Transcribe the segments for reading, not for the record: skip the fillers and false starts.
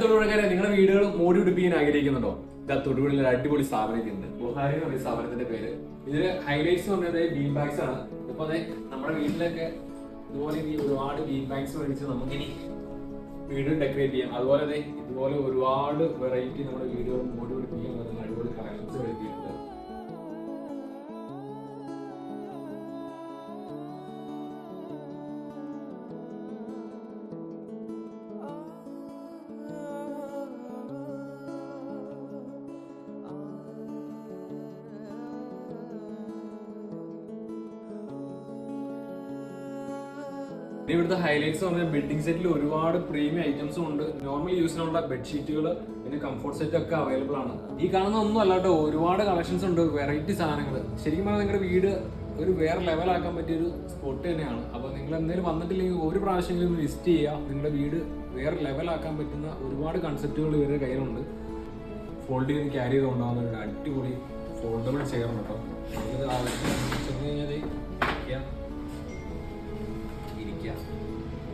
തൊടുപുഴക്കാരെ നിങ്ങളുടെ വീടുകൾ മോടി പിടിപ്പിക്കാൻ ആഗ്രഹിക്കുന്നുണ്ടോ? ഇതാ തൊടുപുഴയിൽ ഒരു അടിപൊളി സ്ഥാപനത്തിനുണ്ട്. ബുഹാരി എന്ന് പറയുന്ന സ്ഥാപനത്തിന്റെ പേര്. ഇതില് ഹൈലൈറ്റ്സ് എന്ന് പറഞ്ഞത് ബീൻ ബാഗ്സ് ആണ്. ഇപ്പൊ നമ്മുടെ വീട്ടിലൊക്കെ ഇതുപോലെ ഒരുപാട് ബീൻ ബാഗ്സ് മേടിച്ച് നമുക്കിനി വീട് ഡെക്കറേറ്റ് ചെയ്യാം. അതുപോലെ ഇതുപോലെ ഒരുപാട് വെറൈറ്റി നമ്മുടെ വീടുകൾ മോടി പിടിപ്പിക്കാൻ പറ്റുന്ന അടിപൊളി കളക്ഷൻസ് വരുത്തിയിട്ടുണ്ട്. ഇവിടുത്തെ ഹൈലൈറ്റ്സ് പറഞ്ഞാൽ ബെഡിംഗ് സെറ്റിൽ ഒരുപാട് പ്രീമിയം ഐറ്റംസും ഉണ്ട്. നോർമൽ യൂസിനുള്ള ബെഡ്ഷീറ്റുകൾ പിന്നെ കംഫർട്ട് സെറ്റ് ഒക്കെ അവൈലബിൾ ആണ്. ഈ കാണുന്ന ഒന്നും അല്ലാട്ടോ, ഒരുപാട് കളക്ഷൻസ് ഉണ്ട്, വെറൈറ്റി സാധനങ്ങൾ. ശരിക്കും പറഞ്ഞാൽ നിങ്ങളുടെ വീട് ഒരു വേറെ ലെവലാക്കാൻ പറ്റിയൊരു സ്പോട്ട് തന്നെയാണ്. അപ്പോൾ നിങ്ങൾ എന്തെങ്കിലും വന്നിട്ടില്ലെങ്കിൽ ഒരു പ്രാവശ്യമെങ്കിലും വിസിറ്റ് ചെയ്യുക. നിങ്ങളുടെ വീട് വേറെ ലെവലാക്കാൻ പറ്റുന്ന ഒരുപാട് കൺസെപ്റ്റുകൾ ഇവരുടെ കയ്യിലുണ്ട്. ഫോൾഡ് ചെയ്ത് ക്യാരി ചെയ്ത് കൊണ്ടുപോകുന്ന ഒരു അടിപൊളി ഫോൾഡബിൾ ചെയർ ഉണ്ട് കേട്ടോ. ചെന്ന് കഴിഞ്ഞാൽ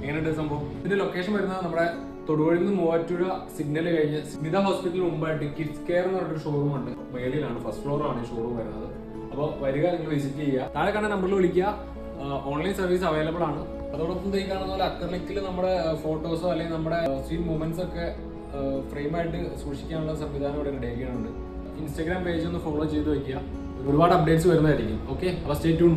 എങ്ങനെയുണ്ട് സംഭവം? ഇതിന്റെ ലൊക്കേഷൻ വരുന്നത് നമ്മുടെ തൊടുപുഴയിൽ നിന്ന് മൂവാറ്റുപുഴ സിഗ്നൽ കഴിഞ്ഞ് സ്മിത ഹോസ്പിറ്റലിന് മുമ്പായിട്ട് കിഡ്സ് കെയർ എന്ന് പറഞ്ഞൊരു ഷോറൂം ഉണ്ട്. മേളിലാണ്, ഫസ്റ്റ് ഫ്ലോറിലാണ് ഈ ഷോറൂം വരുന്നത്. അപ്പോൾ വരിക, നിങ്ങൾ വിസിറ്റ് ചെയ്യുക. താഴെ കാണുന്ന നമ്പറിൽ വിളിക്കുക. ഓൺലൈൻ സർവീസ് അവൈലബിൾ ആണ്. അതോടൊപ്പം ഈ കാണുന്ന പോലെ അക്രലിക്കിൽ നമ്മുടെ ഫോട്ടോസോ അല്ലെങ്കിൽ നമ്മുടെ സ്വീറ്റ് മൂമെന്റ്സ് ഒക്കെ ഫ്രെയിമായിട്ട് സൂക്ഷിക്കാനുള്ള സംവിധാനം ഇവിടെ റെഡി ആക്കിയിട്ടുണ്ട്. ഇൻസ്റ്റാഗ്രാം പേജ് ഒന്ന് ഫോളോ ചെയ്ത് വയ്ക്കുക. ഒരുപാട് അപ്ഡേറ്റ്സ് വരുന്നതായിരിക്കും. ഓക്കെ, അപ്പോൾ സ്റ്റേ ട്യൂൺ.